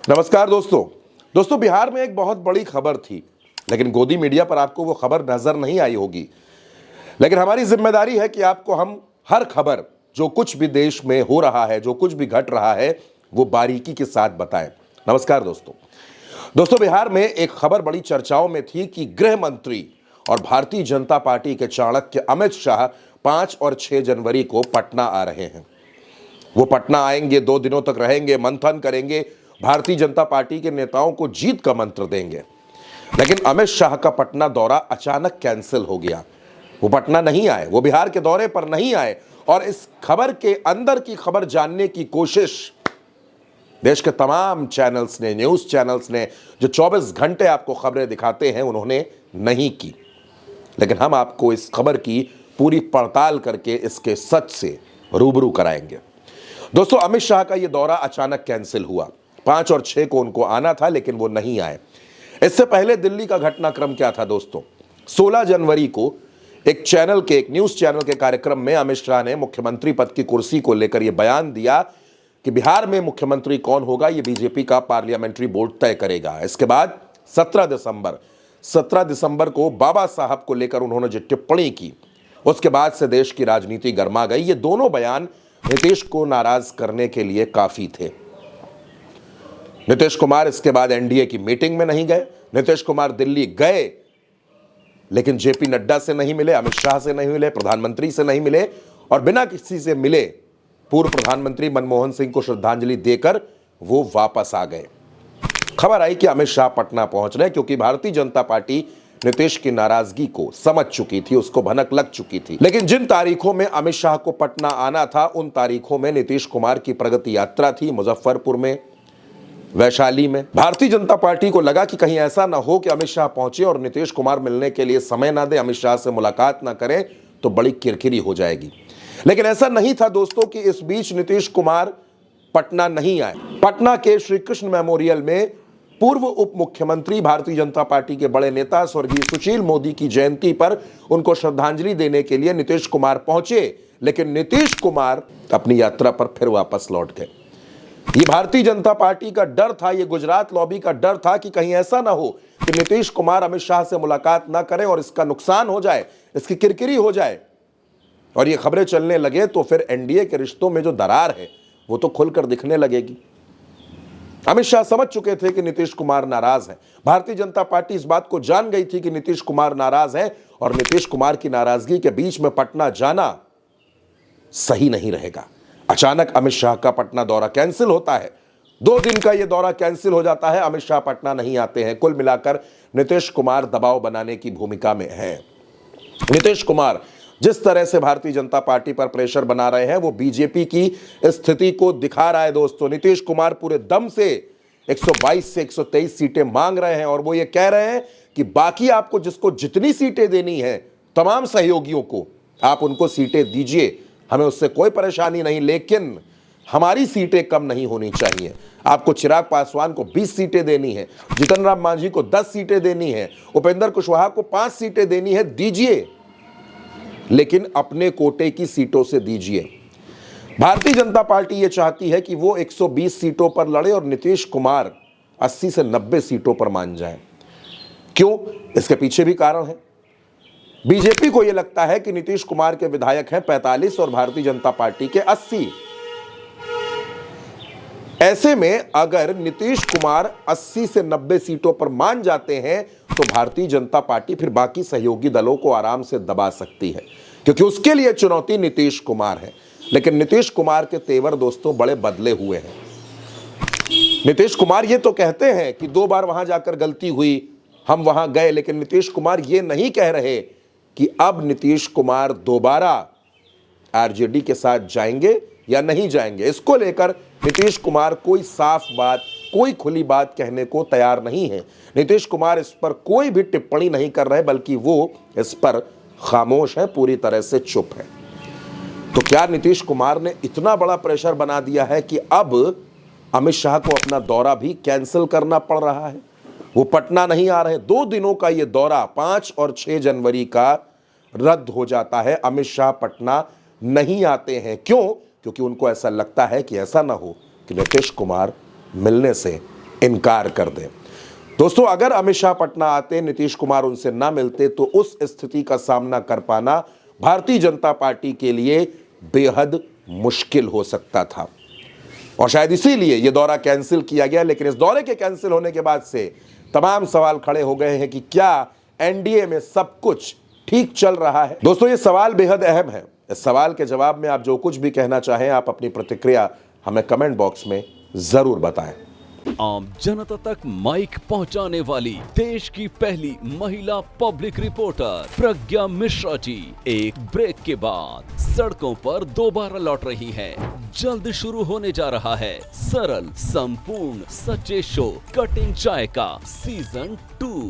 नमस्कार दोस्तों बिहार में एक बहुत बड़ी खबर थी, लेकिन गोदी मीडिया पर आपको वो खबर नजर नहीं आई होगी। लेकिन हमारी जिम्मेदारी है कि आपको हम हर खबर, जो कुछ भी देश में हो रहा है, जो कुछ भी घट रहा है, वो बारीकी के साथ बताएं। नमस्कार दोस्तों बिहार में एक खबर बड़ी चर्चाओं में थी कि गृह मंत्री और भारतीय जनता पार्टी के चाणक्य अमित शाह 5 और 6 जनवरी को पटना आ रहे हैं। वो पटना आएंगे, 2 दिनों तक रहेंगे, मंथन करेंगे, भारतीय जनता पार्टी के नेताओं को जीत का मंत्र देंगे। लेकिन अमित शाह का पटना दौरा अचानक कैंसिल हो गया। वो पटना नहीं आए, वो बिहार के दौरे पर नहीं आए। और इस खबर के अंदर की खबर जानने की कोशिश देश के तमाम चैनल्स ने, न्यूज चैनल्स ने, जो 24 घंटे आपको खबरें दिखाते हैं, उन्होंने नहीं की। लेकिन हम आपको इस खबर की पूरी पड़ताल करके इसके सच से रूबरू कराएंगे। दोस्तों, अमित शाह का यह दौरा अचानक कैंसिल हुआ। 5 और 6 को उनको आना था, लेकिन वो नहीं आए। इससे पहले दिल्ली का घटनाक्रम क्या था दोस्तों? 16 जनवरी को एक न्यूज चैनल के कार्यक्रम में अमित शाह ने मुख्यमंत्री पद की कुर्सी को लेकर यह बयान दिया कि बिहार में मुख्यमंत्री कौन होगा, यह बीजेपी का पार्लियामेंट्री बोर्ड तय करेगा। इसके बाद 17 दिसंबर को बाबा साहब को लेकर उन्होंने जो टिप्पणी की, उसके बाद से देश की राजनीति गर्मा गई। ये दोनों बयान नीतीश को नाराज करने के लिए काफी थे। नीतीश कुमार इसके बाद एनडीए की मीटिंग में नहीं गए। नीतीश कुमार दिल्ली गए, लेकिन जेपी नड्डा से नहीं मिले, अमित शाह से नहीं मिले, प्रधानमंत्री से नहीं मिले, और बिना किसी से मिले पूर्व प्रधानमंत्री मनमोहन सिंह को श्रद्धांजलि देकर वो वापस आ गए। खबर आई कि अमित शाह पटना पहुंच रहे, क्योंकि भारतीय जनता पार्टी नीतीश की नाराजगी को समझ चुकी थी, उसको भनक लग चुकी थी। लेकिन जिन तारीखों में अमित शाह को पटना आना था, उन तारीखों में नीतीश कुमार की प्रगति यात्रा थी, मुजफ्फरपुर में, वैशाली में। भारतीय जनता पार्टी को लगा कि कहीं ऐसा ना हो कि अमित शाह पहुंचे और नीतीश कुमार मिलने के लिए समय ना दे, अमित शाह से मुलाकात ना करें, तो बड़ी किरकिरी हो जाएगी। लेकिन ऐसा नहीं था दोस्तों कि इस बीच नीतीश कुमार पटना नहीं आए। पटना के श्री कृष्ण मेमोरियल में पूर्व उप मुख्यमंत्री, भारतीय जनता पार्टी के बड़े नेता स्वर्गीय सुशील मोदी की जयंती पर उनको श्रद्धांजलि देने के लिए नीतीश कुमार पहुंचे। लेकिन नीतीश कुमार अपनी यात्रा पर फिर वापस लौट गए। ये भारतीय जनता पार्टी का डर था, ये गुजरात लॉबी का डर था कि कहीं ऐसा ना हो कि नीतीश कुमार अमित शाह से मुलाकात ना करें और इसका नुकसान हो जाए, इसकी किरकिरी हो जाए, और ये खबरें चलने लगे तो फिर एनडीए के रिश्तों में जो दरार है वो तो खुलकर दिखने लगेगी। अमित शाह समझ चुके थे कि नीतीश कुमार नाराज है। भारतीय जनता पार्टी इस बात को जान गई थी कि नीतीश कुमार नाराज है, और नीतीश कुमार की नाराजगी के बीच में पटना जाना सही नहीं रहेगा। अचानक अमित शाह का पटना दौरा कैंसिल होता है। 2 दिन का यह दौरा कैंसिल हो जाता है, अमित शाह पटना नहीं आते हैं। कुल मिलाकर नीतीश कुमार दबाव बनाने की भूमिका में है। नीतीश कुमार जिस तरह से भारतीय जनता पार्टी पर प्रेशर बना रहे हैं, वो बीजेपी की स्थिति को दिखा रहा है दोस्तों। नीतीश कुमार पूरे दम से 122 से 123 सीटें मांग रहे हैं, और वो ये कह रहे हैं कि बाकी आपको जिसको जितनी सीटें देनी है, तमाम सहयोगियों को आप उनको सीटें दीजिए, हमें उससे कोई परेशानी नहीं, लेकिन हमारी सीटें कम नहीं होनी चाहिए। आपको चिराग पासवान को 20 सीटें देनी है, जीतन राम मांझी को 10 सीटें देनी है, उपेंद्र कुशवाहा को 5 सीटें देनी है, दीजिए, लेकिन अपने कोटे की सीटों से दीजिए। भारतीय जनता पार्टी यह चाहती है कि वो 120 सीटों पर लड़े और नीतीश कुमार 80 से 90 सीटों पर मान जाए। क्यों? इसके पीछे भी कारण है। बीजेपी को यह लगता है कि नीतीश कुमार के विधायक हैं 45 और भारतीय जनता पार्टी के 80। ऐसे में अगर नीतीश कुमार 80 से 90 सीटों पर मान जाते हैं, तो भारतीय जनता पार्टी फिर बाकी सहयोगी दलों को आराम से दबा सकती है, क्योंकि उसके लिए चुनौती नीतीश कुमार है। लेकिन नीतीश कुमार के तेवर दोस्तों बड़े बदले हुए हैं। नीतीश कुमार ये तो कहते हैं कि 2 बार वहां जाकर गलती हुई, हम वहां गए, लेकिन नीतीश कुमार ये नहीं कह रहे कि अब नीतीश कुमार दोबारा आरजेडी के साथ जाएंगे या नहीं जाएंगे। इसको लेकर नीतीश कुमार कोई साफ बात, कोई खुली बात कहने को तैयार नहीं है। नीतीश कुमार इस पर कोई भी टिप्पणी नहीं कर रहे, बल्कि वो इस पर खामोश है, पूरी तरह से चुप है। तो क्या नीतीश कुमार ने इतना बड़ा प्रेशर बना दिया है कि अब अमित शाह को अपना दौरा भी कैंसिल करना पड़ रहा है? वो पटना नहीं आ रहे। 2 दिनों का ये दौरा 5 और 6 जनवरी का रद्द हो जाता है। अमित शाह पटना नहीं आते हैं। क्यों? क्योंकि उनको ऐसा लगता है कि ऐसा ना हो कि नीतीश कुमार मिलने से इनकार कर दें। दोस्तों, अगर अमित शाह पटना आते, नीतीश कुमार उनसे ना मिलते, तो उस स्थिति का सामना कर पाना भारतीय जनता पार्टी के लिए बेहद मुश्किल हो सकता था और शायद इसीलिए यह दौरा कैंसिल किया गया। लेकिन इस दौरे के कैंसिल होने के बाद से तमाम सवाल खड़े हो गए हैं कि क्या एनडीए में सब कुछ ठीक चल रहा है। दोस्तों, ये सवाल बेहद अहम है। इस सवाल के जवाब में आप जो कुछ भी कहना चाहें, आप अपनी प्रतिक्रिया हमें कमेंट बॉक्स में जरूर बताएं। आम जनता तक माइक पहुंचाने वाली देश की पहली महिला पब्लिक रिपोर्टर प्रज्ञा मिश्रा जी एक ब्रेक के बाद सड़कों पर दोबारा लौट रही हैं। जल्द शुरू होने जा रहा है सरल, संपूर्ण, सच्चे शो कटिंग चाय का सीजन 2।